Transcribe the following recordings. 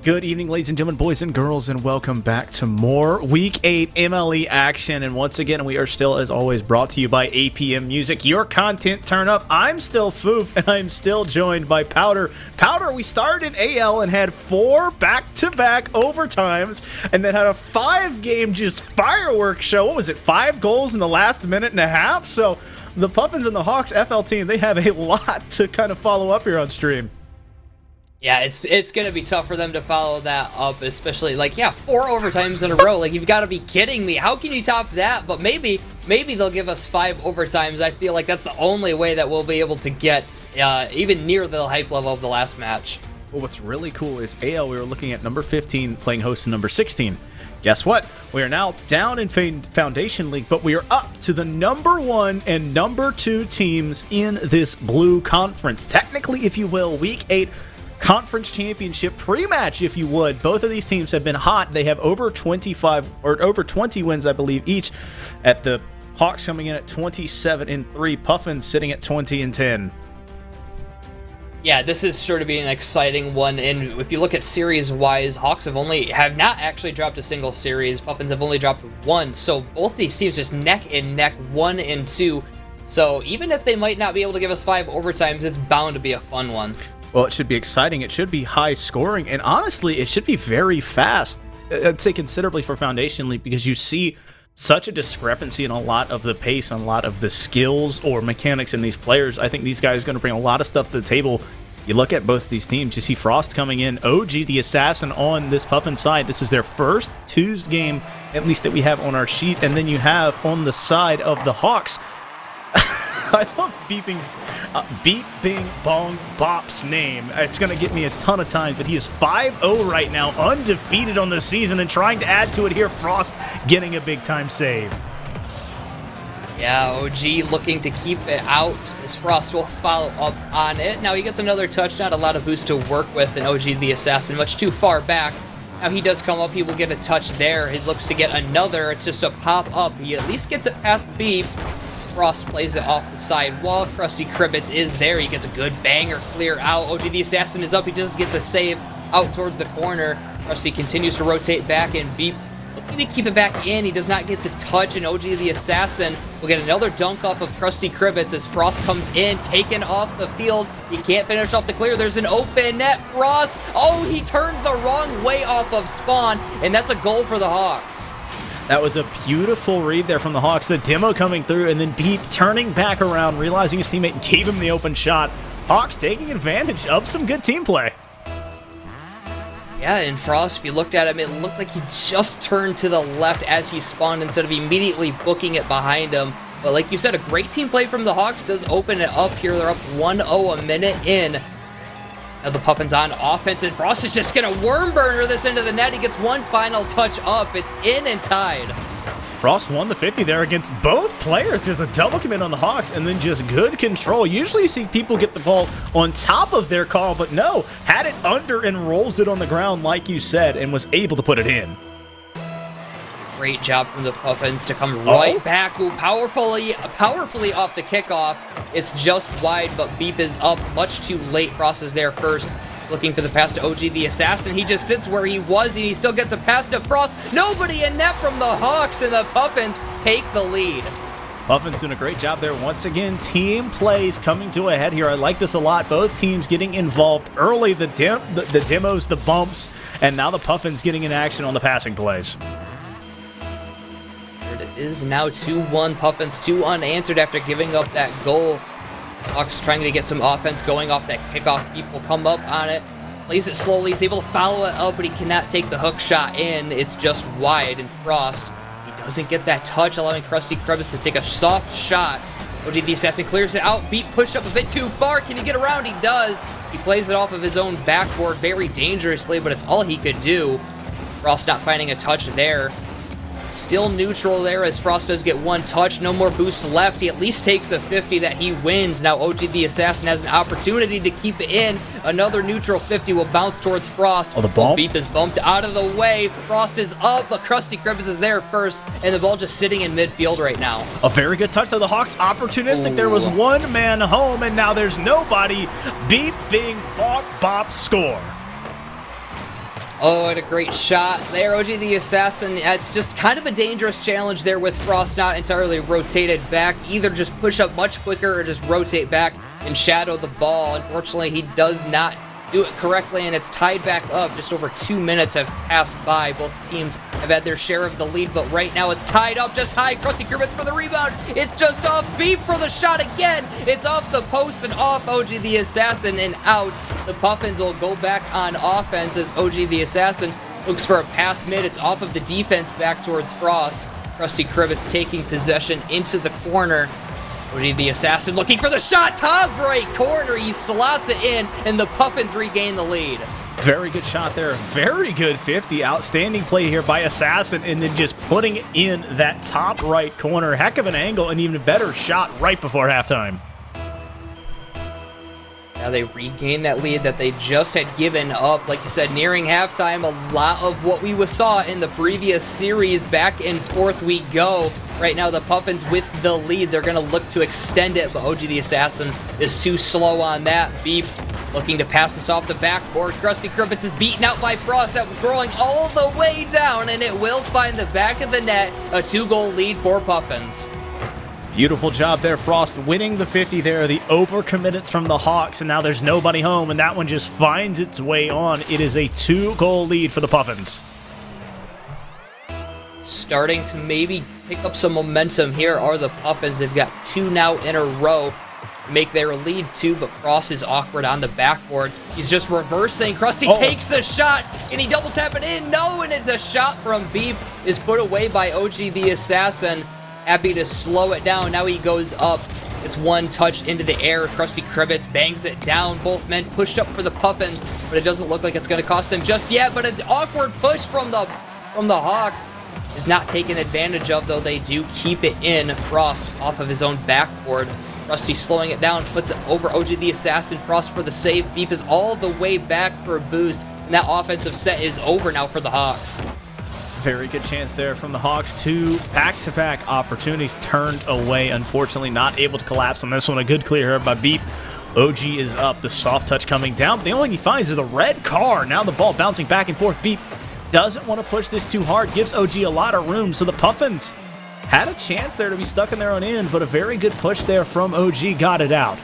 Good evening, ladies and gentlemen, boys and girls, and welcome back to more Week 8 MLE action. And once again, we are still, as always, brought to you by APM Music, your content turn up. I'm still Foof, and I'm still joined by Powder. Powder, we started in AL and had 4 back-to-back overtimes, and then had a 5-game just fireworks show. What was it, 5 goals in the last minute and a half? So the Puffins and the Hawks FL team, they have a lot to kind of follow up here on stream. Yeah, it's going to be tough for them to follow that up, especially, 4 overtimes in a row. You've got to be kidding me. How can you top that? But maybe they'll give us 5 overtimes. I feel like that's the only way that we'll be able to get even near the hype level of the last match. Well, what's really cool is AL, we were looking at number 15 playing host to number 16. Guess what? We are now down in Foundation League, but we are up to the number 1 and number 2 teams in this blue conference. Technically, if you will, Week 8 Conference Championship pre-match, if you would. Both of these teams have been hot. They have over 25 or over 20 wins, I believe, each. At the Hawks coming in at 27-3, Puffins sitting at 20-10. Yeah, this is sure to be an exciting one. And if you look at series-wise, Hawks have not actually dropped a single series. Puffins have only dropped 1. So both these teams just neck and neck, 1 and 2. So even if they might not be able to give us 5 overtimes, it's bound to be a fun one. Well, it should be exciting. It should be high scoring. And honestly, it should be very fast. I'd say considerably for Foundation League, because you see such a discrepancy in a lot of the pace and a lot of the skills or mechanics in these players. I think these guys are going to bring a lot of stuff to the table. You look at both these teams, you see Frost coming in, OG the Assassin on this Puffin side. This is their first Tuesday game, at least that we have on our sheet. And then you have on the side of the Hawks, I love beeping Beep Bing Bong Bop's name. It's going to get me a ton of times, but he is 5-0 right now, undefeated on the season, and trying to add to it here, Frost getting a big-time save. Yeah, OG looking to keep it out as Frost will follow up on it. Now he gets another touch, not a lot of boost to work with, and OG the Assassin much too far back. Now he does come up, he will get a touch there. He looks to get another, it's just a pop-up. He at least gets it past Beep. Frost plays it off the side while Krusty Kribbits is there. He gets a good banger clear out. OG the Assassin is up. He does get the save out towards the corner. Krusty continues to rotate back and Beep looking to keep it back in. He does not get the touch, and OG the Assassin will get another dunk off of Krusty Kribbits as Frost comes in, taken off the field. He can't finish off the clear. There's an open net. Frost, he turned the wrong way off of spawn, and that's a goal for the Hawks. That was a beautiful read there from the Hawks. The demo coming through, and then Beep turning back around, realizing his teammate gave him the open shot. Hawks taking advantage of some good team play. Yeah, and Frost, if you looked at him, it looked like he just turned to the left as he spawned instead of immediately booking it behind him. But like you said, a great team play from the Hawks does open it up here. They're up 1-0 a minute in. Now the Puffins on offense, and Frost is just going to worm burner this into the net. He gets one final touch up. It's in and tied. Frost won the 50 there against both players. There's a double commit on the Hawks, and then just good control. Usually you see people get the ball on top of their call, but no, had it under and rolls it on the ground like you said, and was able to put it in. Great job from the Puffins to come right back. Ooh, powerfully off the kickoff. It's just wide, but Beep is up much too late. Frost is there first, looking for the pass to OG the Assassin. He just sits where he was, and he still gets a pass to Frost. Nobody in net from the Hawks, and the Puffins take the lead. Puffins doing a great job there. Once again, team plays coming to a head here. I like this a lot. Both teams getting involved early. The demos, the bumps, and now the Puffins getting in action on the passing plays. It is now 2-1. Puffins 2 unanswered after giving up that goal. Hawks trying to get some offense going off that kickoff. People come up on it. Plays it slowly. He's able to follow it up, but he cannot take the hook shot in. It's just wide, and Frost, he doesn't get that touch, allowing Krusty Kribbits to take a soft shot. OG the Assassin clears it out. Beat pushed up a bit too far. Can he get around? He does. He plays it off of his own backboard very dangerously, but it's all he could do. Frost not finding a touch there. Still neutral there as Frost does get one touch. No more boost left. He at least takes a 50 that he wins. Now OG the Assassin has an opportunity to keep it in. Another neutral 50 will bounce towards Frost. The ball. Beep is bumped out of the way. Frost is up, but Krusty Kribbits is there first, and the ball just sitting in midfield right now. A very good touch to the Hawks. Opportunistic. Ooh. There was one man home, and now there's nobody. Beep, bing, bop, bop, score. Oh, and a great shot there, OG the Assassin. It's just kind of a dangerous challenge there with Frost not entirely rotated back. Either just push up much quicker or just rotate back and shadow the ball. Unfortunately, he does not do it correctly, and it's tied back up. Just over 2 minutes have passed by. Both teams have had their share of the lead, but right now it's tied up just high. Krusty Kribbits for the rebound. It's just off. Beep for the shot again. It's off the post and off OG the Assassin and out. The Puffins will go back on offense as OG the Assassin looks for a pass mid. It's off of the defense back towards Frost. Krusty Kribbits taking possession into the corner. OG the Assassin looking for the shot, top right corner, he slots it in, and the Puffins regain the lead. Very good shot there, very good 50, outstanding play here by Assassin, and then just putting it in that top right corner. Heck of an angle, and even a better shot right before halftime. Now they regain that lead that they just had given up. Like you said, nearing halftime, a lot of what we saw in the previous series, back and forth we go. Right now, the Puffins with the lead. They're going to look to extend it, but OG the Assassin is too slow on that. Beep looking to pass this off the backboard. Krusty Kribbits is beaten out by Frost. That was rolling all the way down, and it will find the back of the net. A 2-goal lead for Puffins. Beautiful job there, Frost winning the 50 there. The overcommitments from the Hawks, and now there's nobody home, and that one just finds its way on. It is a 2-goal lead for the Puffins. Starting to maybe pick up some momentum here are the Puffins. They've got 2 now in a row to make their lead 2, but Frost is awkward on the backboard. He's just reversing. Krusty takes the shot. Can he double tap it in? No, and the shot from Beep is put away by OG the Assassin. Happy to slow it down. Now he goes up. It's one touch into the air. Krusty Kribbits bangs it down. Both men pushed up for the Puffins, but it doesn't look like it's going to cost them just yet. But an awkward push from the Hawks is not taken advantage of, though they do keep it in. Frost off of his own backboard. Krusty slowing it down, puts it over OG the Assassin. Frost for the save. Beep is all the way back for a boost, and that offensive set is over now for the Hawks. Very good chance there from the Hawks. 2 back-to-back opportunities turned away. Unfortunately, not able to collapse on this one. A good clear here by Beep. OG is up. The soft touch coming down. But the only thing he finds is a red car. Now the ball bouncing back and forth. Beep doesn't want to push this too hard. Gives OG a lot of room. So the Puffins had a chance there to be stuck in their own end, but a very good push there from OG got it out.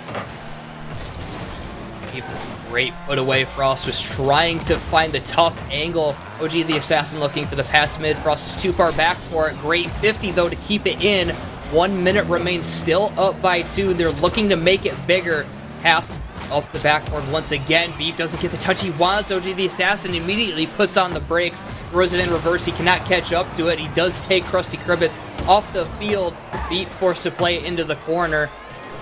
Great put away. Frost was trying to find the tough angle. OG the Assassin looking for the pass mid. Frost is too far back for it. Great 50 though to keep it in. 1 minute remains, still up by 2. They're looking to make it bigger. Pass up the backboard once again. Beep doesn't get the touch he wants. OG the Assassin immediately puts on the brakes. Throws it in reverse. He cannot catch up to it. He does take Krusty Kribbits off the field. Beep forced to play it into the corner.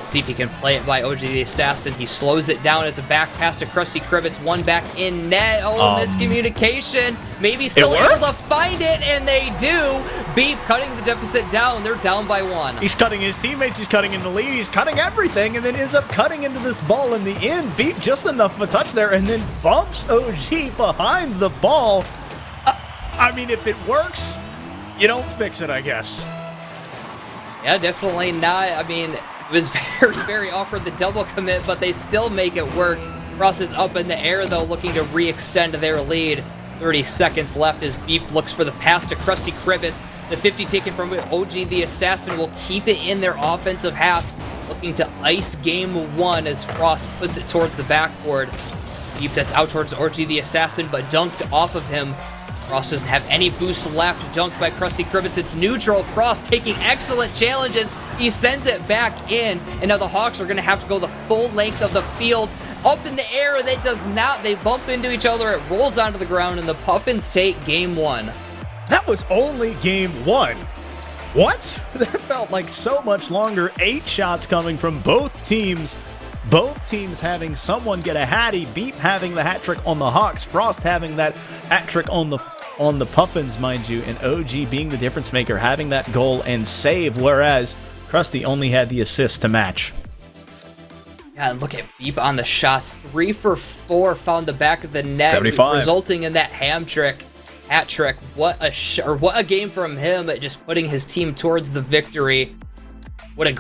See if he can play it by OG the Assassin. He slows it down. It's a back pass to Krusty Kribbits. One back in net. Oh, miscommunication. Maybe still able to find it, and they do. Beep cutting the deficit down. They're down by 1. He's cutting his teammates. He's cutting in the lead. He's cutting everything, and then ends up cutting into this ball in the end. Beep just enough of a touch there, and then bumps OG behind the ball. I mean, if it works, you don't fix it, I guess. Yeah, definitely not. I mean, it was very, very awkward, the double commit, but they still make it work. Frost is up in the air, though, looking to re-extend their lead. 30 seconds left as Beep looks for the pass to Krusty Kribbits. The 50 taken from OG the Assassin will keep it in their offensive half, looking to ice game 1 as Frost puts it towards the backboard. Beep that's out towards OG the Assassin, but dunked off of him. Frost doesn't have any boost left. Dunked by Krusty Kribbits. It's neutral. Frost taking excellent challenges. He sends it back in, and now the Hawks are going to have to go the full length of the field. Up in the air, and it does not. They bump into each other. It rolls onto the ground, and the Puffins take game 1. That was only game 1. What? That felt like so much longer. 8 shots coming from both teams. Both teams having someone get a hattie. Beep having the hat trick on the Hawks. Frost having that hat trick on the Puffins, mind you. And OG being the difference maker, having that goal and save, whereas Krusty only had the assist to match. Yeah, and look at Beep on the shots. 3 for 4 found the back of the net, 75. resulting in that hat trick. What a game from him, just putting his team towards the victory. What a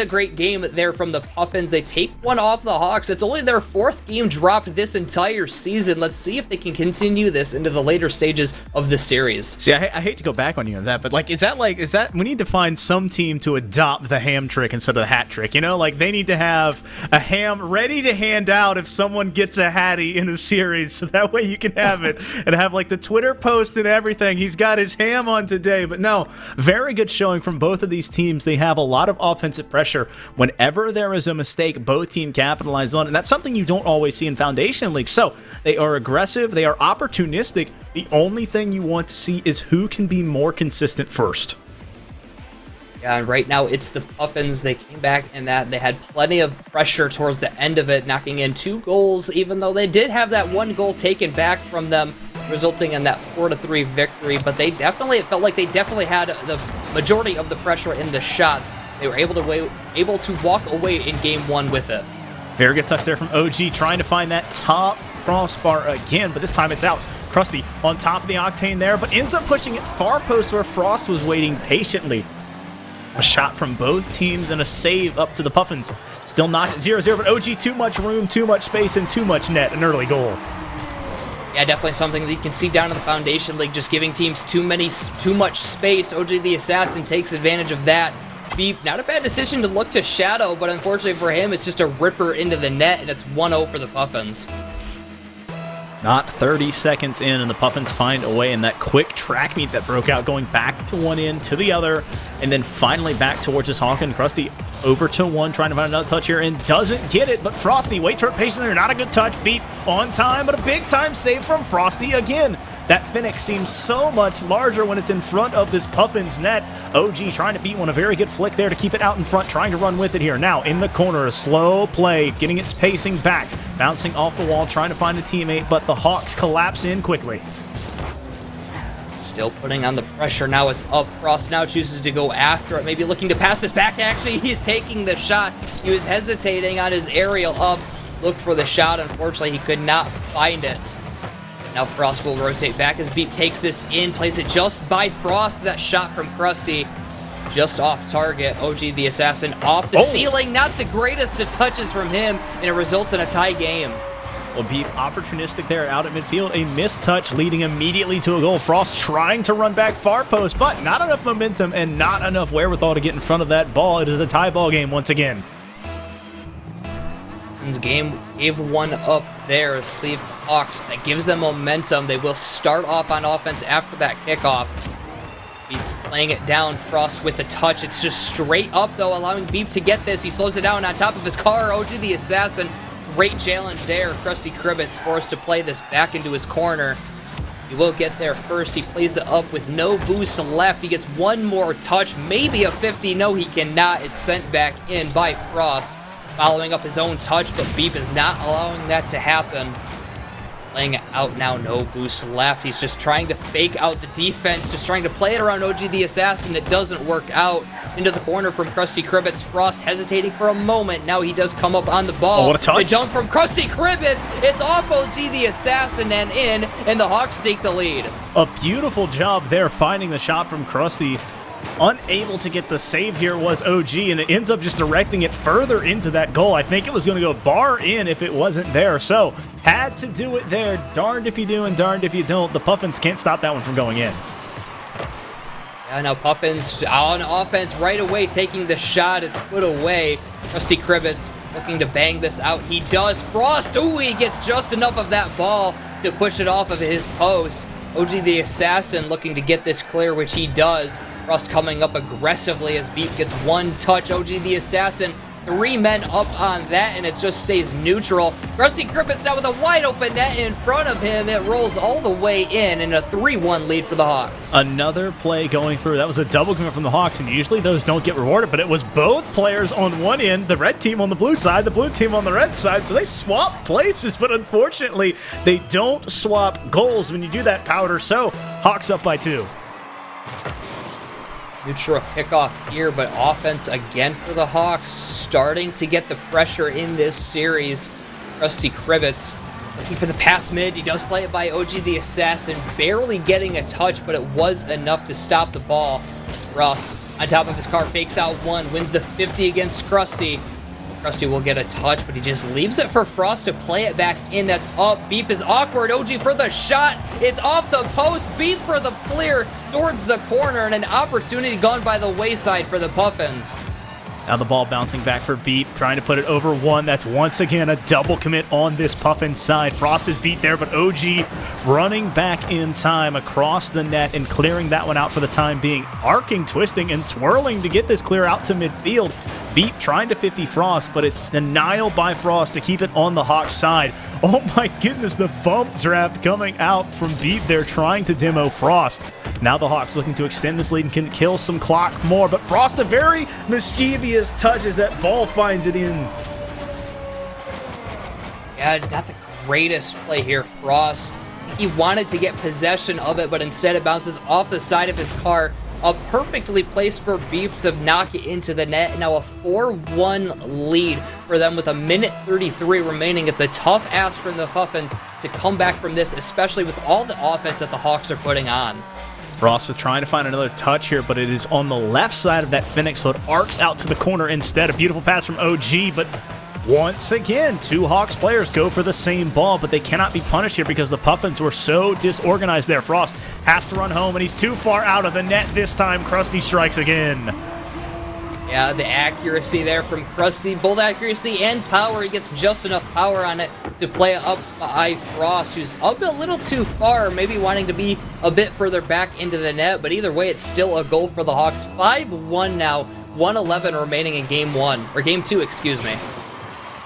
great game there from the Puffins. They take one off the Hawks. It's only their 4th game dropped this entire season. Let's see if they can continue this into the later stages of the series. See, I hate to go back on you on that, but is that we need to find some team to adopt the ham trick instead of the hat trick. You know, like they need to have a ham ready to hand out if someone gets a hattie in a series, so that way you can have it and have like the Twitter post and everything. He's got his ham on today, but no, very good showing from both of these teams. They have a lot of offensive pressure. Whenever there is a mistake, both teams capitalize on it, and that's something you don't always see in Foundation League. So they are aggressive, they are opportunistic. The only thing you want to see is who can be more consistent first. Yeah, and right now it's the Puffins. They came back in that they had plenty of pressure towards the end of it, knocking in 2 goals, even though they did have that 1 goal taken back from them, resulting in that 4-3 victory. But it felt like they definitely had the majority of the pressure in the shots. They were able to walk away in game 1 with it. Very good touch there from OG, trying to find that top crossbar again, but this time it's out. Krusty on top of the Octane there, but ends up pushing it far post where Frost was waiting patiently. A shot from both teams and a save up to the Puffins. Still not at 0-0, but OG, too much room, too much space, and too much net. An early goal. Yeah, definitely something that you can see down in the Foundation League, just giving teams too much space. OG the Assassin takes advantage of that. Beep, not a bad decision to look to Shadow, but unfortunately for him, it's just a ripper into the net, and it's 1-0 for the Puffins. Not 30 seconds in, and the Puffins find a way in that quick track meet that broke out, going back to one end to the other, and then finally back towards his Hawk and Krusty over to one, trying to find another touch here, and doesn't get it, but Frosty waits for it patiently. Not a good touch. Beep on time, but a big time save from Frosty again. That Phoenix seems so much larger when it's in front of this Puffins net. OG trying to beat one. A very good flick there to keep it out in front, trying to run with it here. Now in the corner, a slow play, getting its pacing back, bouncing off the wall, trying to find a teammate, but the Hawks collapse in quickly. Still putting on the pressure. Now it's up. Frost now chooses to go after it, maybe looking to pass this back. Actually, he's taking the shot. He was hesitating on his aerial up, looked for the shot. Unfortunately, he could not find it. Now Frost will rotate back as Beep takes this in, plays it just by Frost. That shot from Krusty just off target. OG the Assassin off the ceiling. Not the greatest of touches from him, and it results in a tie game. Well, Beep opportunistic there out at midfield. A missed touch leading immediately to a goal. Frost trying to run back far post, but not enough momentum and not enough wherewithal to get in front of that ball. It is a tie ball game once again. Game gave one up there. See if the Hawks, that gives them momentum. They will start off on offense after that kickoff. Beep playing it down. Frost with a touch. It's just straight up, though, allowing Beep to get this. He slows it down on top of his car. OG the Assassin. Great challenge there. Krusty Kribbits forced to play this back into his corner. He will get there first. He plays it up with no boost left. He gets one more touch, maybe a 50. No, he cannot. It's sent back in by Frost, following up his own touch, but Beep is not allowing that to happen. Playing it out now, no boost left. He's just trying to fake out the defense, just trying to play it around OG the Assassin. It doesn't work out. Into the corner from Krusty Kribbits. Frost hesitating for a moment. Now he does come up on the ball. Oh, what a touch. The dunk from Krusty Kribbits. It's off OG the Assassin and in, and the Hawks take the lead. A beautiful job there finding the shot from Krusty. Unable to get the save here was OG, and it ends up just directing it further into that goal. I think it was going to go bar in if it wasn't there, so had to do it there. Darned if you do and darned if you don't. The Puffins can't stop that one from going in. Yeah, now Puffins on offense right away, taking the shot. It's put away. Krusty Kribbits looking to bang this out. He does. Frost, ooh, he gets just enough of that ball to push it off of his post. OG the Assassin looking to get this clear, which he does. Frost coming up aggressively as Beep gets one touch. OG the Assassin, 3 men up on that, and it just stays neutral. Krusty Kribbits now with a wide open net in front of him. It rolls all the way in, and a 3-1 lead for the Hawks. Another play going through. That was a double commit from the Hawks, and usually those don't get rewarded, but it was both players on one end, the red team on the blue side, the blue team on the red side, so they swap places, but unfortunately, they don't swap goals when you do that, Powder, so Hawks up by 2. Neutral kickoff here, but offense again for the Hawks, starting to get the pressure in this series. Krusty Kribbits looking for the pass mid. He does play it by OG the Assassin, barely getting a touch, but it was enough to stop the ball. Frost on top of his car, fakes out one, wins the 50 against Krusty. Krusty will get a touch, but he just leaves it for Frost to play it back in. That's up. Beep is awkward. OG for the shot. It's off the post. Beep for the clear towards the corner, and an opportunity gone by the wayside for the Puffins. Now the ball bouncing back for Beep, trying to put it over one. That's once again a double commit on this Puffins side. Frost is beat there, but OG running back in time across the net and clearing that one out for the time being. Arcing, twisting, and twirling to get this clear out to midfield. Beep trying to 50 Frost, but it's denial by Frost to keep it on the Hawks side. Oh my goodness, the bump draft coming out from Beep there, trying to demo Frost. Now the Hawks looking to extend this lead and can kill some clock more, but Frost a very mischievous touch as that ball finds it in. Yeah, not the greatest play here, Frost. He wanted to get possession of it, but instead it bounces off the side of his car. A perfectly placed for Beep to knock it into the net. Now a 4-1 lead for them with 1:33 remaining. It's a tough ask from the Puffins to come back from this, especially with all the offense that the Hawks are putting on. Frost was trying to find another touch here, but it is on the left side of that Phoenix, so it arcs out to the corner instead. A beautiful pass from OG, but once again, two Hawks players go for the same ball, but they cannot be punished here because the Puffins were so disorganized there. Frost has to run home, and he's too far out of the net this time. Krusty strikes again. Yeah, the accuracy there from Krusty, both accuracy and power. He gets just enough power on it to play it up by Frost, who's up a little too far, maybe wanting to be a bit further back into the net, but either way, it's still a goal for the Hawks. 5-1 now, 1:11 remaining in game one, or game two, excuse me.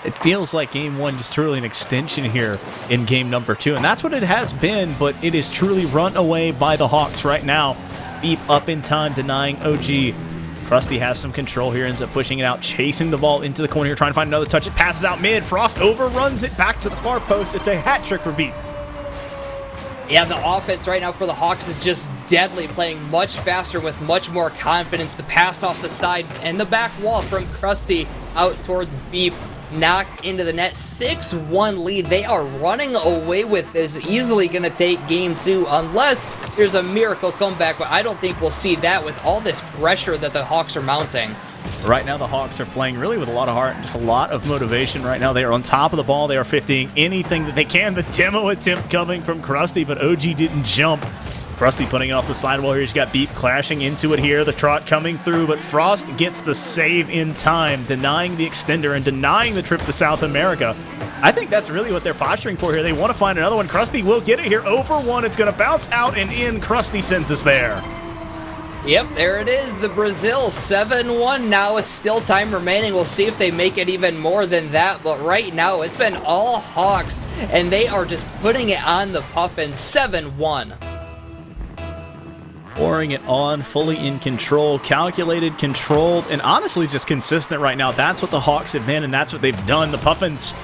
It feels like game one is truly an extension here in game number two, and that's what it has been, but it is truly run away by the Hawks right now. Beep up in time, denying OG. Krusty has some control here, ends up pushing it out, chasing the ball into the corner here, trying to find another touch. It passes out mid. Frost overruns it back to the far post. It's a hat trick for Beep. Yeah, the offense right now for the Hawks is just deadly, playing much faster with much more confidence. The pass off the side and the back wall from Krusty out towards Beep, knocked into the net. 6-1 lead. They are running away with this. Easily going to take game two unless there's a miracle comeback, but I don't think we'll see that with all this pressure that the Hawks are mounting. Right now, the Hawks are playing really with a lot of heart and just a lot of motivation right now. They are on top of the ball. They are 50ing anything that they can. The demo attempt coming from Krusty, but OG didn't jump. Krusty putting it off the sidewall here. He's got Beep clashing into it here. The trot coming through, but Frost gets the save in time, denying the extender and denying the trip to South America. I think that's really what they're posturing for here. They want to find another one. Krusty will get it here. Over one. It's going to bounce out and in. Krusty sends us there. Yep, there it is. The Brazil 7-1 now with still time remaining. We'll see if they make it even more than that, but right now it's been all Hawks, and they are just putting it on the Puffins. 7-1. Pouring it on, fully in control, calculated, controlled, and honestly just consistent right now. That's what the Hawks have been, and that's what they've done. The Puffins,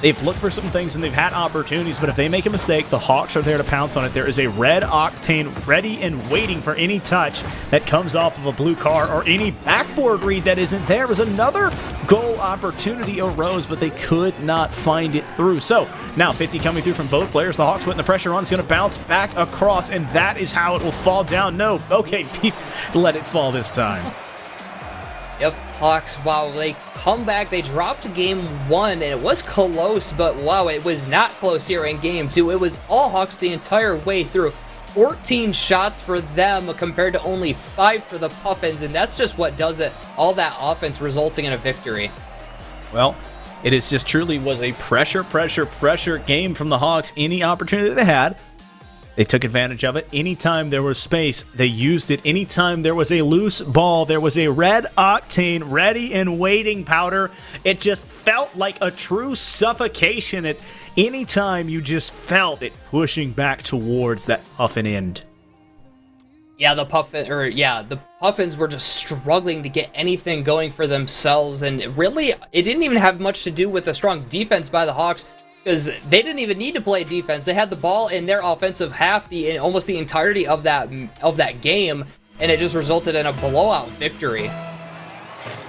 they've looked for some things, and they've had opportunities, but if they make a mistake, the Hawks are there to pounce on it. There is a red octane ready and waiting for any touch that comes off of a blue car or any backboard read that isn't there. As another goal opportunity arose, but they could not find it through. So now 50 coming through from both players. The Hawks putting the pressure on. It's going to bounce back across, and that is how it will fall down. No, okay, let it fall this time. Yep, Hawks, wow, they come back. They dropped game one, and it was close, but wow, it was not close here in game two. It was all Hawks the entire way through. 14 shots for them compared to only 5 for the Puffins, and that's just what does it. All that offense resulting in a victory. Well, it is just truly was a pressure game from the Hawks. Any opportunity that they had, they took advantage of it. Anytime there was space, they used it. Anytime there was a loose ball, there was a red octane ready and waiting powder. It just felt like a true suffocation at any time you just felt it pushing back towards that Puffin end. Yeah, the Puffins were just struggling to get anything going for themselves, and really, it didn't even have much to do with a strong defense by the Hawks, because they didn't even need to play defense. They had the ball in their offensive half in almost the entirety of that game, and it just resulted in a blowout victory.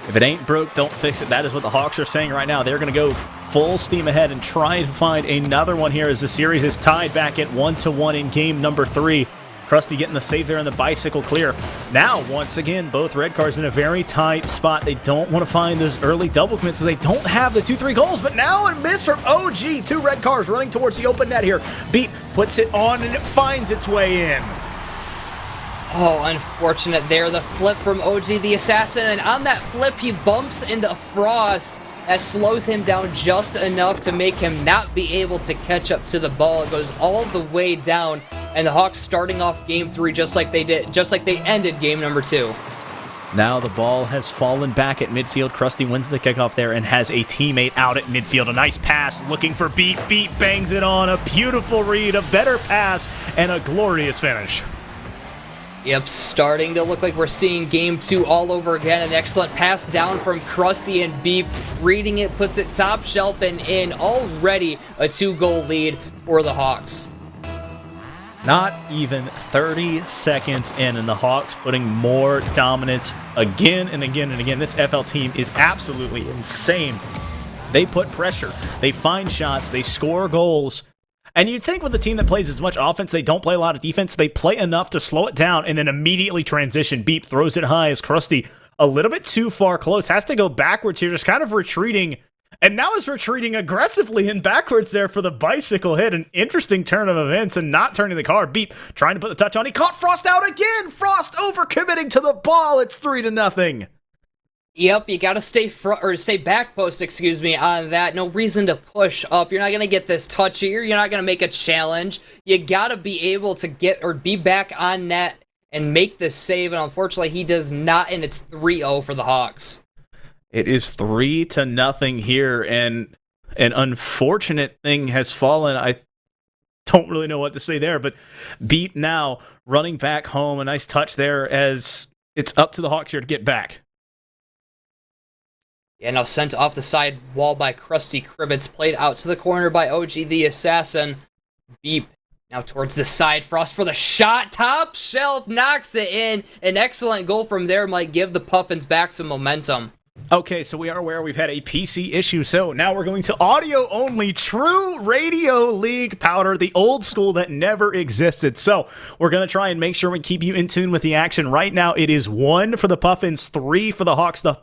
If it ain't broke, don't fix it. That is what the Hawks are saying right now. They're going to go full steam ahead and try to find another one here as the series is tied back at 1-1 in game number 3. Krusty getting the save there in the bicycle clear. Now, once again, both red cars in a very tight spot. They don't want to find those early double commits, so they don't have the 2-3 goals, but now a miss from OG. 2 red cars running towards the open net here. Beep puts it on, and it finds its way in. Oh, unfortunate there. The flip from OG the Assassin, and on that flip, he bumps into Frost. That slows him down just enough to make him not be able to catch up to the ball. It goes all the way down, and the Hawks starting off game 3 just like they ended game number 2. Now the ball has fallen back at midfield. Krusty wins the kickoff there and has a teammate out at midfield. A nice pass looking for Beep. Beep bangs it on. A beautiful read, a better pass, and a glorious finish. Yep, starting to look like we're seeing game 2 all over again. An excellent pass down from Krusty, and Beep reading it, puts it top shelf and in. Already a 2-goal lead for the Hawks. Not even 30 seconds in, and the Hawks putting more dominance again and again and again. This FL team is absolutely insane. They put pressure, they find shots, they score goals. And you'd think with a team that plays as much offense, they don't play a lot of defense. They play enough to slow it down and then immediately transition. Beep throws it high as Krusty, a little bit too far close, has to go backwards here, just kind of retreating. And now is retreating aggressively and backwards there for the bicycle hit. An interesting turn of events and not turning the car. Beep trying to put the touch on. He caught Frost out again. Frost overcommitting to the ball. It's 3-0. Yep, you gotta stay back post, on that. No reason to push up. You're not gonna get this touch here. You're not gonna make a challenge. You gotta be able to get or be back on net and make this save. And unfortunately, he does not, and it's 3-0 for the Hawks. It is 3-0 here, and an unfortunate thing has fallen. I don't really know what to say there, but Beep now running back home. A nice touch there as it's up to the Hawks here to get back. Yeah, now sent off the side wall by Krusty Kribbets, played out to the corner by OG the Assassin. Beep now towards the side. Frost for the shot. Top shelf knocks it in. An excellent goal from there might give the Puffins back some momentum. Okay, so we are aware we've had a PC issue, so now we're going to audio-only True Radio League Powder, the old school that never existed. So we're going to try and make sure we keep you in tune with the action. Right now, it is 1 for the Puffins, 3 for the Hawks. The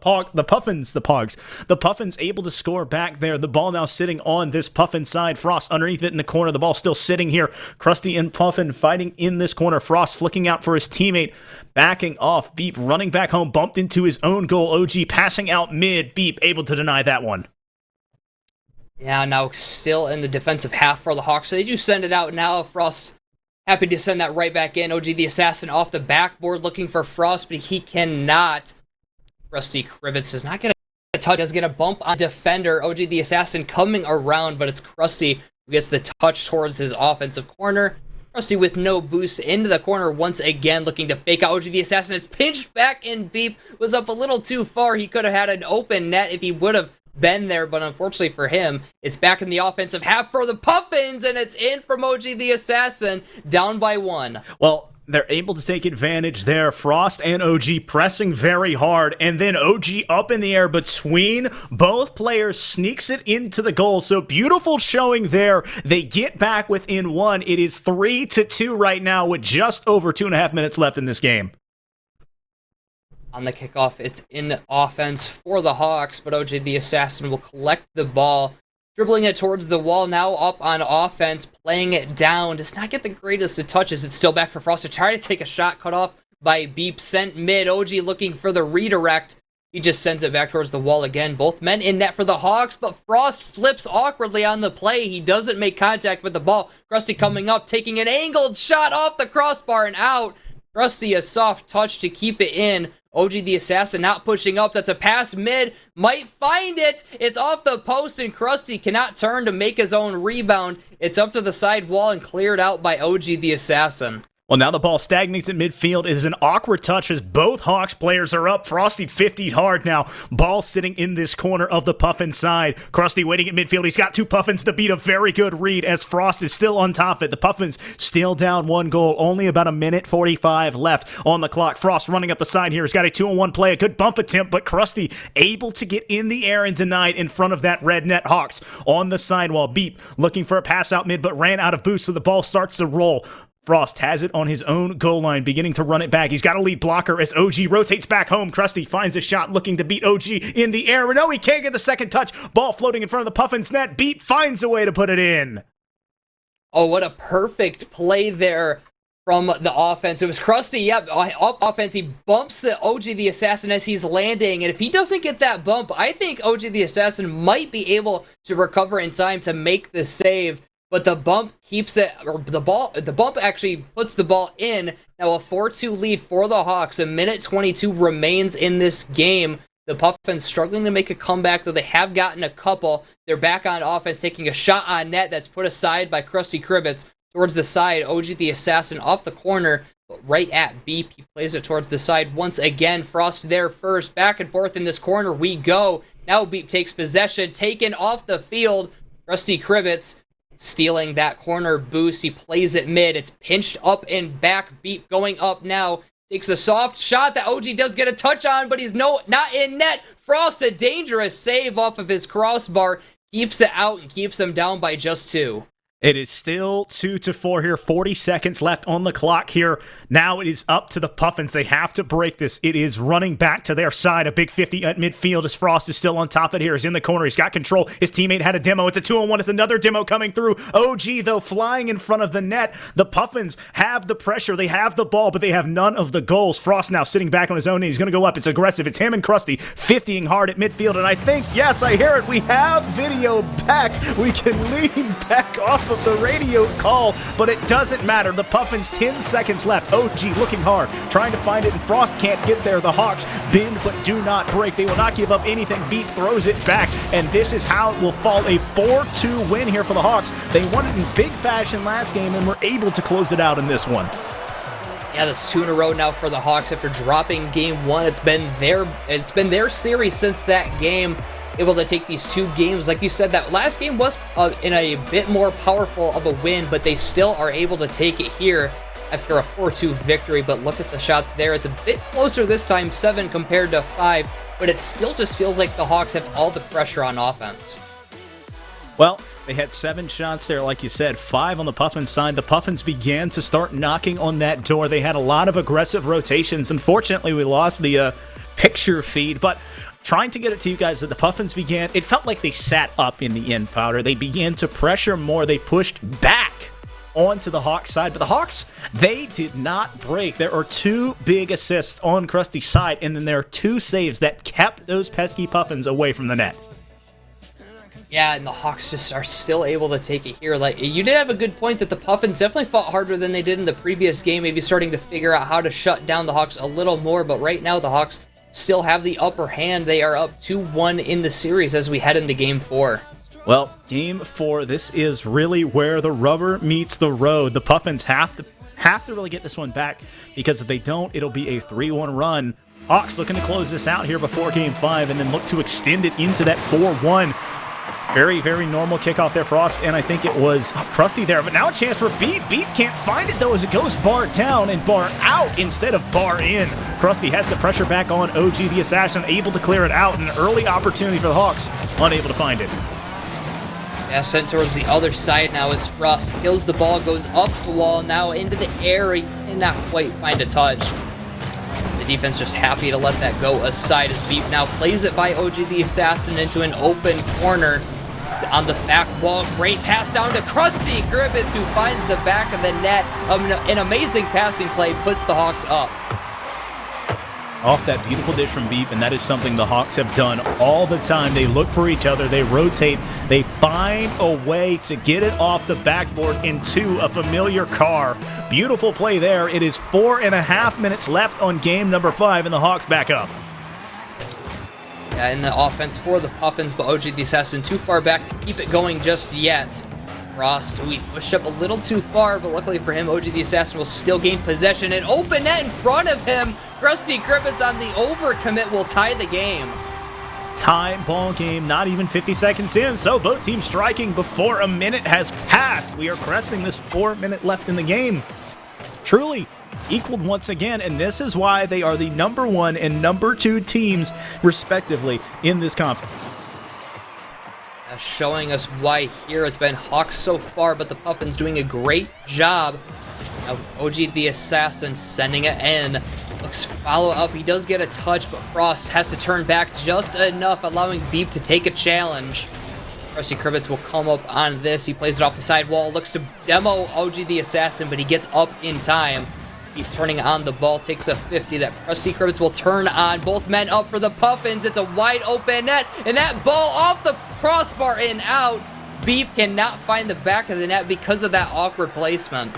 Puffins able to score back there. The ball now sitting on this Puffin side. Frost underneath it in the corner. The ball still sitting here. Krusty and Puffin fighting in this corner. Frost flicking out for his teammate. Backing off. Beep running back home. Bumped into his own goal. OG passing out mid. Beep able to deny that one. Yeah, now still in the defensive half for the Hawks. So they do send it out now. Frost happy to send that right back in. OG the Assassin off the backboard looking for Frost, but he cannot. Krusty Kribbets is not going to touch. Does get a bump on defender. OG the Assassin coming around, but it's Krusty who gets the touch towards his offensive corner. Krusty with no boost into the corner once again, looking to fake out OG the Assassin. It's pinched back, and Beep was up a little too far. He could have had an open net if he would have been there, but unfortunately for him, it's back in the offensive half for the Puffins, and it's in from OG the Assassin, down by 1. Well, they're able to take advantage there. Frost and OG pressing very hard, and then OG up in the air between both players sneaks it into the goal. So beautiful showing there. They get back within 1. It is 3-2 right now with just over 2.5 minutes left in this game. On the kickoff, it's in offense for the Hawks, but OG the Assassin will collect the ball. Dribbling it towards the wall, now up on offense, playing it down. Does not get the greatest of touches. It's still back for Frost to try to take a shot, cut off by Beep, sent mid. OG looking for the redirect. He just sends it back towards the wall again. Both men in net for the Hawks, but Frost flips awkwardly on the play. He doesn't make contact with the ball. Krusty coming up, taking an angled shot off the crossbar and out. Krusty a soft touch to keep it in. OG the Assassin not pushing up. That's a pass mid. Might find it. It's off the post, and Krusty cannot turn to make his own rebound. It's up to the side wall and cleared out by OG the Assassin. Well, now the ball stagnates at midfield. It is an awkward touch as both Hawks players are up. Frosty 50 hard now. Ball sitting in this corner of the Puffin side. Krusty waiting at midfield. He's got 2 Puffins to beat. A very good read as Frost is still on top of it. The Puffins still down 1 goal. Only about 1:45 left on the clock. Frost running up the side here. He's got a 2-on-1 play. A good bump attempt, but Krusty able to get in the air and denied in front of that red net. Hawks on the sidewall. Beep looking for a pass out mid, but ran out of boost, so the ball starts to roll. Frost has it on his own goal line, beginning to run it back. He's got a lead blocker as OG rotates back home. Krusty finds a shot, looking to beat OG in the air. No, he can't get the second touch. Ball floating in front of the Puffins net. Beep finds a way to put it in. Oh, what a perfect play there from the offense. It was Krusty, yep, up offense. He bumps the OG the Assassin as he's landing, and if he doesn't get that bump, I think OG the Assassin might be able to recover in time to make the save. But the bump keeps it, or the bump actually puts the ball in. Now a 4-2 lead for the Hawks. A minute 22 remains in this game. The Puffins struggling to make a comeback, though they have gotten a couple. They're back on offense, taking a shot on net that's put aside by Krusty Kribbets. Towards the side, OG the Assassin off the corner, but right at Beep. He plays it towards the side once again. Frost there first. Back and forth in this corner we go. Now Beep takes possession, taken off the field. Krusty Kribbets stealing that corner boost. He plays it mid. It's pinched up and back. Beep going up now. Takes a soft shot that OG does get a touch on, but he's not in net. Frost, a dangerous save off of his crossbar. Keeps it out and keeps them down by just 2. It is still 2-4 here. 40 seconds left on the clock here. Now it is up to the Puffins. They have to break this. It is running back to their side. A big 50 at midfield as Frost is still on top of it here. He's in the corner. He's got control. His teammate had a demo. It's a 2-on-1. It's another demo coming through. OG, though, flying in front of the net. The Puffins have the pressure. They have the ball, but they have none of the goals. Frost now sitting back on his own. He's going to go up. It's aggressive. It's him and Krusty 50ing hard at midfield. And I think, yes, I hear it. We have video back. We can lean back off of the radio call, but it doesn't matter. The Puffins, 10 seconds left. OG looking hard, trying to find it, and Frost can't get there. The Hawks bend but do not break. They will not give up anything. Beep throws it back, and this is how it will fall. A 4-2 win here for the Hawks. They won it in big fashion last game and were able to close it out in this one. Yeah, that's 2 in a row now for the Hawks after dropping game 1. It's been their series since that game. Able to take these 2 games. Like you said, that last game was in a bit more powerful of a win, but they still are able to take it here after a 4-2 victory. But look at the shots there. It's a bit closer this time, 7 compared to 5, but it still just feels like the Hawks have all the pressure on offense. Well, they had 7 shots there, like you said, 5 on the Puffins side. The Puffins began to start knocking on that door. They had a lot of aggressive rotations. Unfortunately, we lost the picture feed, but trying to get it to you guys that the Puffins began, it felt like they sat up in the end, Powder. They began to pressure more. They pushed back onto the Hawks side, but the Hawks, they did not break. There are 2 big assists on Krusty's side, and then there are 2 saves that kept those pesky Puffins away from the net. Yeah, and the Hawks just are still able to take it here. Like, you did have a good point that the Puffins definitely fought harder than they did in the previous game, maybe starting to figure out how to shut down the Hawks a little more, but right now the Hawks still have the upper hand. They are up 2-1 in the series as we head into Game 4. Well, Game 4, this is really where the rubber meets the road. The Puffins have to really get this one back, because if they don't, it'll be a 3-1 run. Hawks looking to close this out here before Game 5 and then look to extend it into that 4-1. Very, very normal kickoff there, Frost, and I think it was Krusty there. But now a chance for Beep. Beep can't find it, though, as it goes bar down and bar out instead of bar in. Krusty has the pressure back on OG the Assassin, able to clear it out. An early opportunity for the Hawks, unable to find it. Yeah, sent towards the other side now as Frost kills the ball, goes up the wall, now into the air. He cannot quite find a touch. The defense just happy to let that go aside as Beep now plays it by OG the Assassin into an open corner. On the back wall, great pass down to Krusty Kribbets, who finds the back of the net. An amazing passing play puts the Hawks up. Off that beautiful dish from Beep, and that is something the Hawks have done all the time. They look for each other, they rotate, they find a way to get it off the backboard into a familiar car. Beautiful play there. It is 4.5 minutes left on game number 5, and the Hawks back up. Yeah, in the offense for the Puffins, but OG the Assassin too far back to keep it going just yet. Frost, who he pushed up a little too far, but luckily for him, OG the Assassin will still gain possession. An open net in front of him. Krusty Kribbets on the overcommit will tie the game. Tie ball game, not even 50 seconds in, so both teams striking before a minute has passed. We are cresting this 4 minute left in the game. Truly equaled once again, and this is why they are the number 1 and number 2 teams, respectively, in this conference. Showing us why here. It's been Hawks so far, but the Puffins doing a great job Now, OG the Assassin sending it in. Looks follow up. He does get a touch, but Frost has to turn back just enough, allowing Beep to take a challenge. Krusty Kribbits will come up on this. He plays it off the side wall. Looks to demo OG the Assassin, but he gets up in time. Keep turning on the ball. Takes a 50 that Krusty Kribbits will turn on. Both men up for the Puffins. It's a wide open net, and that ball off the crossbar and out. Beep cannot find the back of the net because of that awkward placement.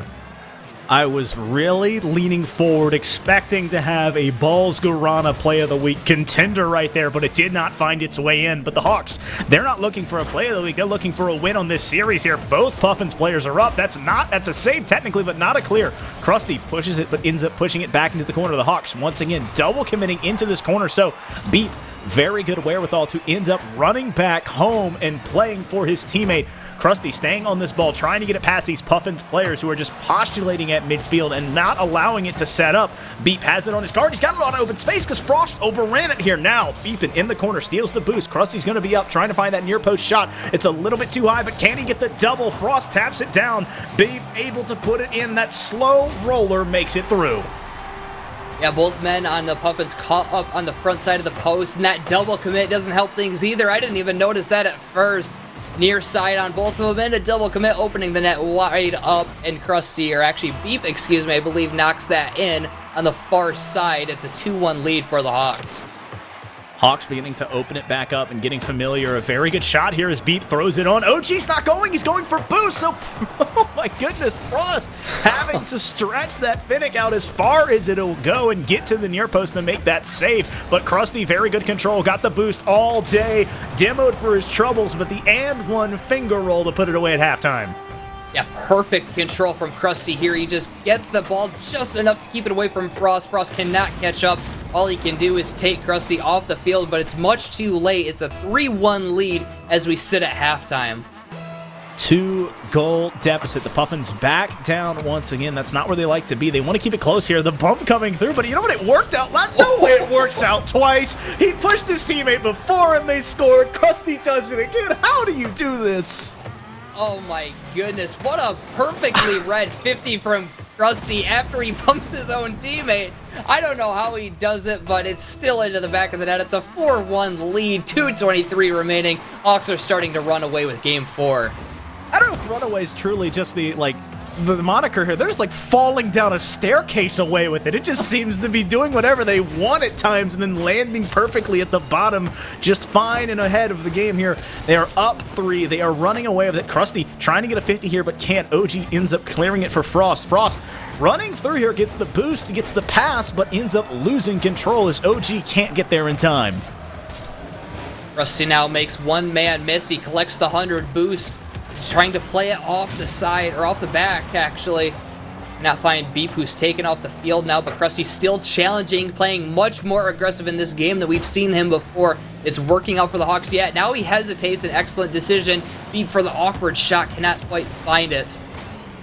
I was really leaning forward, expecting to have a Balls Guarana Play of the Week contender right there, but it did not find its way in. But the Hawks, they're not looking for a Play of the Week. They're looking for a win on this series here. Both Puffins players are up. That's a save technically, but not a clear. Krusty pushes it, but ends up pushing it back into the corner of the Hawks. Once again, double committing into this corner. So Beep, very good wherewithal to end up running back home and playing for his teammate. Krusty staying on this ball, trying to get it past these Puffins players who are just postulating at midfield and not allowing it to set up. Beep has it on his guard. He's got a lot of open space because Frost overran it here. Now, Beepin in the corner, steals the boost. Krusty's going to be up, trying to find that near post shot. It's a little bit too high, but can he get the double? Frost taps it down. Beep able to put it in. That slow roller makes it through. Yeah, both men on the Puffins caught up on the front side of the post, and that double commit doesn't help things either. I didn't even notice that at first. Near side on both of them, and a double commit opening the net wide up, and Krusty, or actually Beep, excuse me, I believe knocks that in on the far side. It's a 2-1 lead for the Hawks. Hawks beginning to open it back up and getting familiar. A very good shot here as Beep throws it on. OG's not going. He's going for boost. So, oh my goodness, Frost having to stretch that Finnick out as far as it'll go and get to the near post and make that save. But Krusty, very good control. Got the boost all day. Demoed for his troubles, but the and one finger roll to put it away at halftime. Yeah, perfect control from Krusty here. He just gets the ball just enough to keep it away from Frost. Frost cannot catch up. All he can do is take Krusty off the field, but it's much too late. It's a 3-1 lead as we sit at halftime. 2-goal deficit. The Puffins back down once again. That's not where they like to be. They want to keep it close here. The bump coming through, but you know what? It worked out. No way it works out twice. He pushed his teammate before and they scored. Krusty does it again. How do you do this? Oh my goodness, what a perfectly read 50 from Krusty after he bumps his own teammate. I don't know how he does it, but it's still into the back of the net. It's a 4-1 lead, 2:23 remaining. Hawks are starting to run away with game 4. I don't know if runaway is truly just the moniker here. They're just like falling down a staircase away with it. It just seems to be doing whatever they want at times and then landing perfectly at the bottom, just fine and ahead of the game here. They are up 3. They are running away with it. Krusty trying to get a 50 here, but can't. OG ends up clearing it for Frost. Frost running through here, gets the boost, gets the pass, but ends up losing control as OG can't get there in time. Krusty now makes one man miss. He collects the 100 boost. He's trying to play it off the side, or off the back, actually. Not find Beep, who's taken off the field now, but Krusty's still challenging, playing much more aggressive in this game than we've seen him before. It's working out for the Hawks yet. Now he hesitates, an excellent decision. Beep for the awkward shot, cannot quite find it.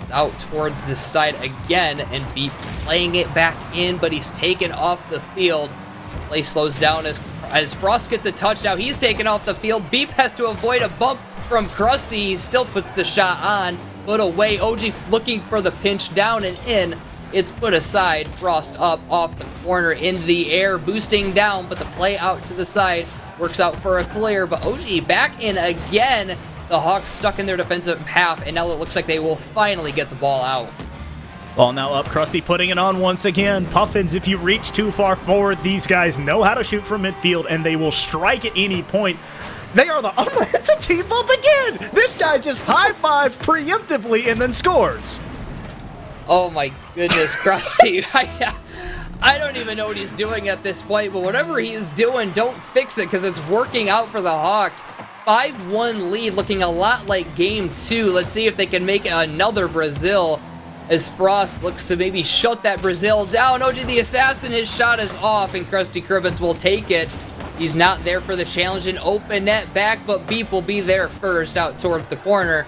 It's out towards this side again, and Beep playing it back in, but he's taken off the field. Play slows down as Frost gets a touch. Now he's taken off the field. Beep has to avoid a bump from Krusty. He still puts the shot on, put away. OG looking for the pinch, down and in. It's put aside. Frost up off the corner, into the air, boosting down, but the play out to the side works out for a clear. But OG back in again. The Hawks stuck in their defensive half, and now it looks like they will finally get the ball out. Ball now up, Krusty putting it on once again. Puffins, if you reach too far forward, these guys know how to shoot from midfield, and they will strike at any point. They are it's a team bump again! This guy just high-fives preemptively and then scores. Oh my goodness, Krusty. I don't even know what he's doing at this point, but whatever he's doing, don't fix it, because it's working out for the Hawks. 5-1 lead, looking a lot like game 2. Let's see if they can make another Brazil, as Frost looks to maybe shut that Brazil down. OG the Assassin, his shot is off, and Krusty Kribbits will take it. He's not there for the challenge, and open net back, but Beep will be there first, out towards the corner.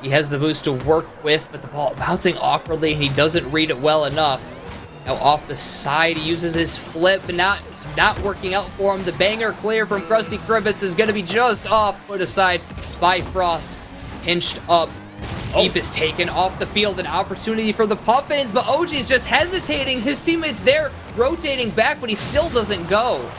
He has the boost to work with, but the ball bouncing awkwardly, and he doesn't read it well enough. Now off the side, he uses his flip, and not working out for him. The banger clear from Krusty Kribbits is going to be just off, put aside by Frost. Pinched up Beep is taken off the field, an opportunity for the Puffins, but OG's just hesitating. His teammate's there, rotating back, but he still doesn't go.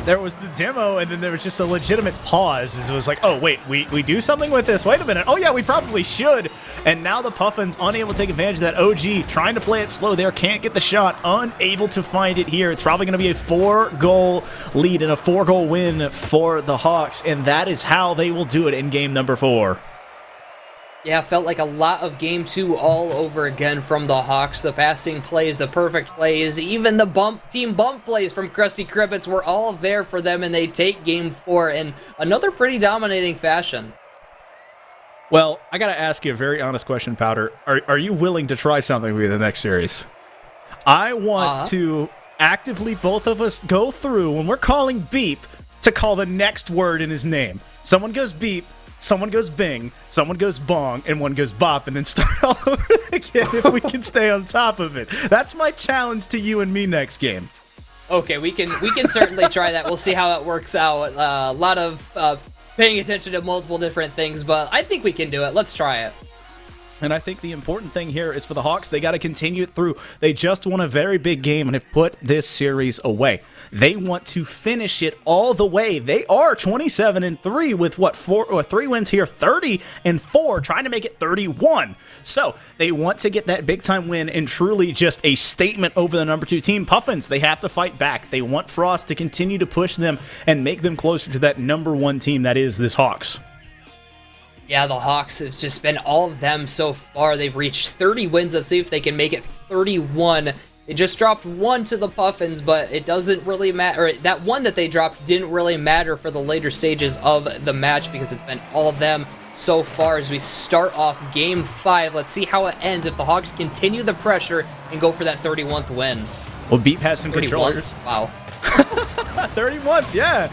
There was the demo, and then there was just a legitimate pause as it was like, oh, wait, we do something with this? Wait a minute. Oh, yeah, we probably should. And now the Puffins unable to take advantage of that. OG trying to play it slow there, can't get the shot, unable to find it here. It's probably going to be a 4-goal lead and a 4-goal win for the Hawks, and that is how they will do it in game number 4. Yeah, felt like a lot of Game 2 all over again from the Hawks. The passing plays, the perfect plays, even the team bump plays from Krusty Kribbits were all there for them, and they take Game 4 in another pretty dominating fashion. Well, I got to ask you a very honest question, Powder. Are you willing to try something with the next series? I want to actively, both of us, go through, when we're calling beep, to call the next word in his name. Someone goes beep, someone goes bing, someone goes bong, and one goes bop, and then start all over again if we can stay on top of it. That's my challenge to you and me next game. Okay, we can certainly try that. We'll see how it works out. A lot of paying attention to multiple different things, but I think we can do it. Let's try it. And I think the important thing here is for the Hawks, they got to continue it through. They just won a very big game and have put this series away. They want to finish it all the way. They are 27-3 with what, 3 wins here, 30-4, trying to make it 31. So they want to get that big time win and truly just a statement over the number 2 team. Puffins, they have to fight back. They want Frost to continue to push them and make them closer to that number 1 team that is this Hawks. Yeah, the Hawks have just been all of them so far. They've reached 30 wins. Let's see if they can make it 31. They just dropped 1 to the Puffins, but it doesn't really matter. That one that they dropped didn't really matter for the later stages of the match because it's been all of them so far as we start off Game 5. Let's see how it ends if the Hawks continue the pressure and go for that 31th win. Well, Beep has some control. Wow. 31th, yeah.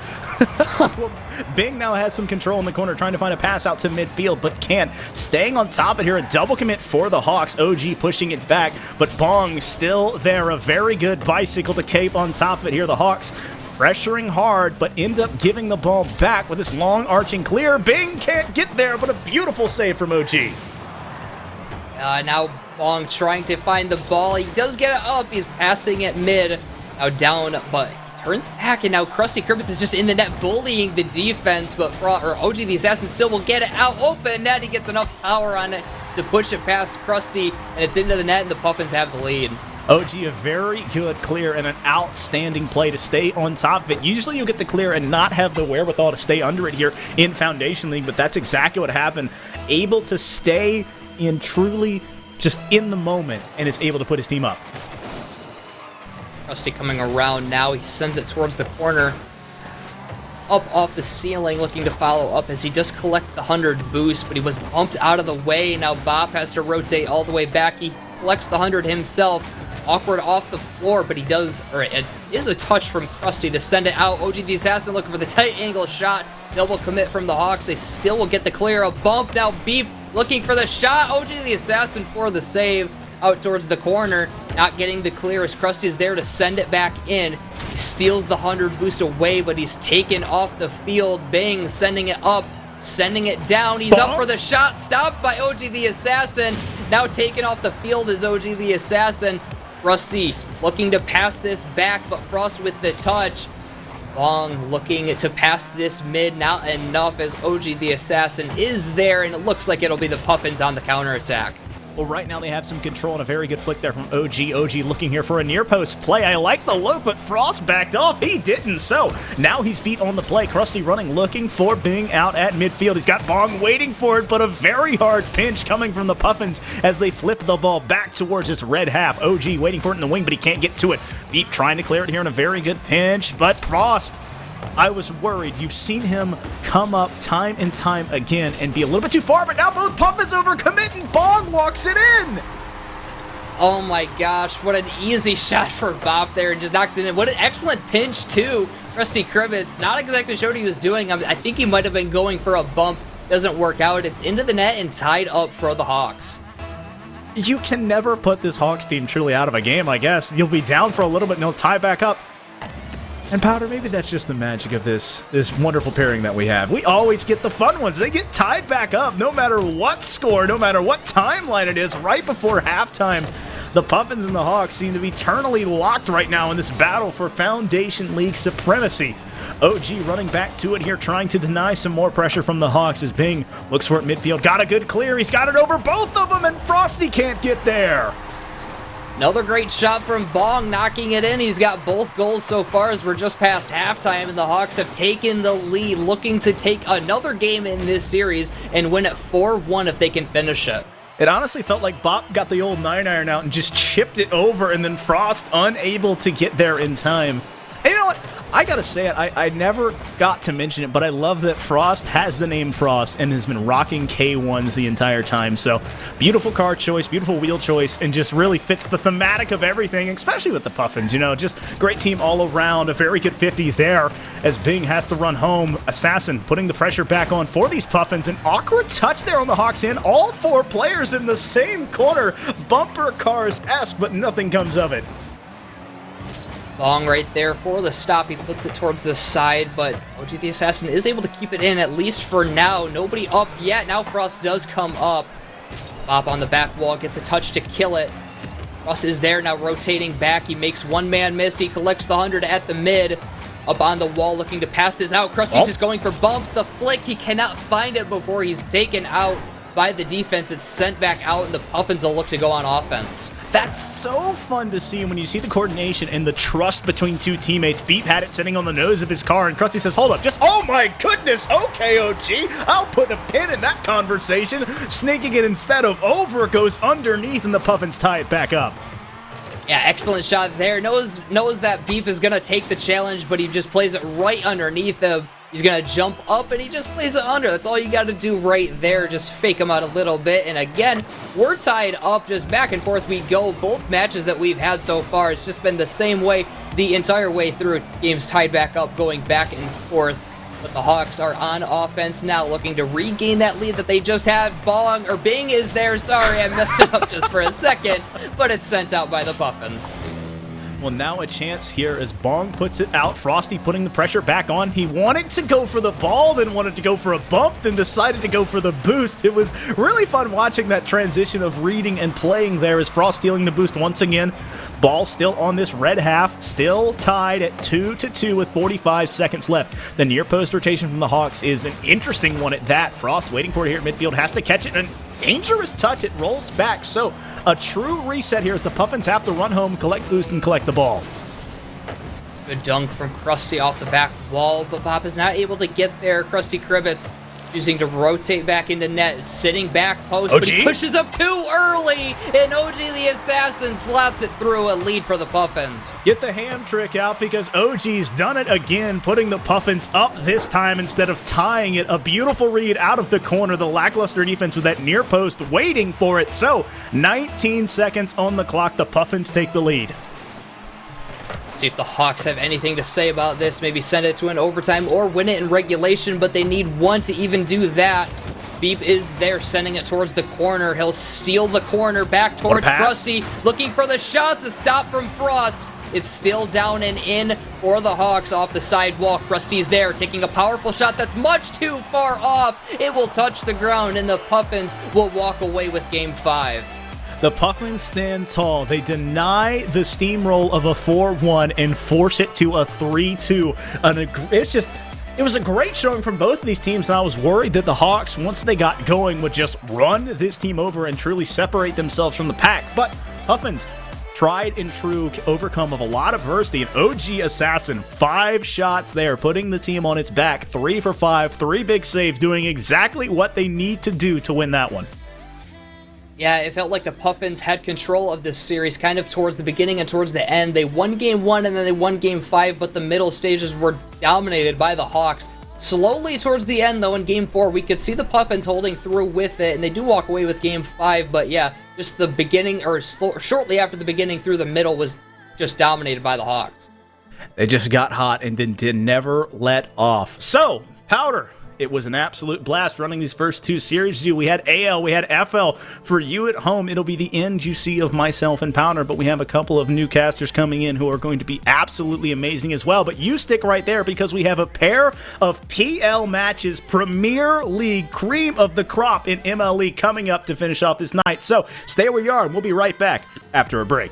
Well, Bing now has some control in the corner, trying to find a pass out to midfield, but can't. Staying on top of it here, a double commit for the Hawks. OG pushing it back, but Bong still there. A very good bicycle to Cape on top of it here. The Hawks pressuring hard, but end up giving the ball back with this long arching clear. Bing can't get there, but a beautiful save from OG. Now Bong trying to find the ball. He does get it up. He's passing it mid. Now down, but turns back, and now Krusty Kribbits is just in the net bullying the defense, but OG the Assassin still will get it out open net. He gets enough power on it to push it past Krusty, and it's into the net, and the Puffins have the lead. OG, a very good clear and an outstanding play to stay on top of it. Usually you get the clear and not have the wherewithal to stay under it here in Foundation League, but that's exactly what happened. Able to stay in truly just in the moment, and is able to put his team up. Krusty coming around now. He sends it towards the corner. Up off the ceiling, looking to follow up as he does collect the 100 boost, but he was bumped out of the way. Now Bop has to rotate all the way back. He collects the 100 himself. Awkward off the floor, but he does, or it is a touch from Krusty to send it out. OG the Assassin looking for the tight angle shot. Double commit from the Hawks. They still will get the clear. A bump. Now Beep looking for the shot. OG the Assassin for the save. Out towards the corner, not getting the clear as Krusty is there to send it back in. He steals the 100 boost away, but he's taken off the field. Bing sending it up, sending it down. He's up for the shot, stopped by OG the Assassin. Now taken off the field is OG the Assassin. Krusty looking to pass this back, but Frost with the touch. Long looking to pass this mid, not enough as OG the Assassin is there, and it looks like it'll be the Puffins on the counterattack. Well, right now they have some control and a very good flick there from OG. OG looking here for a near post play. I like the look, but Frost backed off. He didn't. So now he's beat on the play. Krusty running, looking for Bing out at midfield. He's got Bong waiting for it, but a very hard pinch coming from the Puffins as they flip the ball back towards this red half. OG waiting for it in the wing, but he can't get to it. Beep trying to clear it here in a very good pinch, but Frost, I was worried. You've seen him come up time and time again and be a little bit too far, but now both Puffins overcommit and Bong walks it in. Oh my gosh, what an easy shot for Bop there and just knocks it in. What an excellent pinch too. Krusty Kribbits, not exactly sure what he was doing. I think he might have been going for a bump. Doesn't work out. It's into the net and tied up for the Hawks. You can never put this Hawks team truly out of a game, I guess. You'll be down for a little bit and he'll tie back up. And Powder, maybe that's just the magic of this wonderful pairing that we have. We always get the fun ones. They get tied back up no matter what score, no matter what timeline it is, right before halftime. The Puffins and the Hawks seem to be eternally locked right now in this battle for Foundation League supremacy. OG running back to it here, trying to deny some more pressure from the Hawks as Bing looks for it midfield. Got a good clear. He's got it over both of them, and Frosty can't get there. Another great shot from Bong, knocking it in. He's got both goals so far as we're just past halftime, and the Hawks have taken the lead, looking to take another game in this series and win it 4-1 if they can finish it. It honestly felt like Bop got the old 9-iron out and just chipped it over, and then Frost unable to get there in time. And you know what? I gotta say it, I never got to mention it, but I love that Frost has the name Frost and has been rocking K1s the entire time. So, beautiful car choice, beautiful wheel choice, and just really fits the thematic of everything, especially with the Puffins. You know, just great team all around, a very good 50 there as Bing has to run home. Assassin putting the pressure back on for these Puffins. An awkward touch there on the Hawks end. All four players in the same corner. Bumper cars-esque, but nothing comes of it. Bong right there for the stop. He puts it towards the side, but OG the Assassin is able to keep it in, at least for now. Nobody up yet. Now Frost does come up. Bop on the back wall, gets a touch to kill it. Frost is there now, rotating back. He makes one man miss. He collects the 100 at the mid. Up on the wall, looking to pass this out. Krusty's just going for bumps. The flick, he cannot find it before he's taken out by the defense. It's sent back out, and the Puffins will look to go on offense. That's so fun to see when you see the coordination and the trust between two teammates. Beep had it sitting on the nose of his car, and Krusty says, hold up, just, oh my goodness, okay, OG, I'll put a pin in that conversation. Sneaking it instead of over, goes underneath, and the Puffins tie it back up. Yeah, excellent shot there. Knows that Beep is going to take the challenge, but he just plays it right underneath him. He's going to jump up, and he just plays it under. That's all you got to do right there. Just fake him out a little bit. And again, we're tied up. Just back and forth we go. Both matches that we've had so far, it's just been the same way the entire way through. Games tied back up, going back and forth. But the Hawks are on offense now, looking to regain that lead that they just had. Bing is there. Sorry, I messed it up just for a second. But it's sent out by the Puffins. Well, now a chance here as Bong puts it out. Frosty putting the pressure back on. He wanted to go for the ball, then wanted to go for a bump, then decided to go for the boost. It was really fun watching that transition of reading and playing there as Frost stealing the boost once again. Ball still on this red half, still tied at 2-2 with 45 seconds left. The near post rotation from the Hawks is an interesting one at that. Frost waiting for it here at midfield, has to catch it, and dangerous touch, it rolls back. So a true reset here as the Puffins have to run home, collect boost, and collect the ball. Good dunk from Krusty off the back wall, but Bop is not able to get there. Krusty Kribbits choosing to rotate back into net, sitting back post, but he pushes up too early, and OG the Assassin slaps it through. A lead for the Puffins. Get the ham trick out because OG's done it again, putting the Puffins up this time instead of tying it. A beautiful read out of the corner. The lackluster defense with that near post waiting for it. So 19 seconds on the clock. The Puffins take the lead. See if the Hawks have anything to say about this. Maybe send it to an overtime or win it in regulation, but they need one to even do that. Beep is there, sending it towards the corner. He'll steal the corner back towards Krusty, looking for the shot. The stop from Frost. It's still down and in for the Hawks off the side wall. Krusty's there, taking a powerful shot that's much too far off. It will touch the ground, and the Puffins will walk away with Game 5. The Puffins stand tall. They deny the steamroll of a 4-1 and force it to a 3-2. It was a great showing from both of these teams, and I was worried that the Hawks, once they got going, would just run this team over and truly separate themselves from the pack. But Puffins, tried and true, overcome of a lot of adversity. An OG Assassin, 5 shots there, putting the team on its back. 3 for 5, 3 big saves, doing exactly what they need to do to win that one. Yeah, it felt like the Puffins had control of this series kind of towards the beginning and towards the end. They won Game 1 and then they won Game 5, but the middle stages were dominated by the Hawks. Slowly towards the end, though, in Game 4, we could see the Puffins holding through with it, and they do walk away with Game 5, but yeah, just the beginning, or shortly after the beginning through the middle, was just dominated by the Hawks. They just got hot and then never let off. So, Powder, It was an absolute blast running these first 2 series. We had AL, we had FL. For you at home, it'll be the end you see of myself and Pounder, but we have a couple of new casters coming in who are going to be absolutely amazing as well. But you stick right there because we have a pair of PL matches, Premier League cream of the crop in MLE coming up to finish off this night. So stay where you are, and we'll be right back after a break.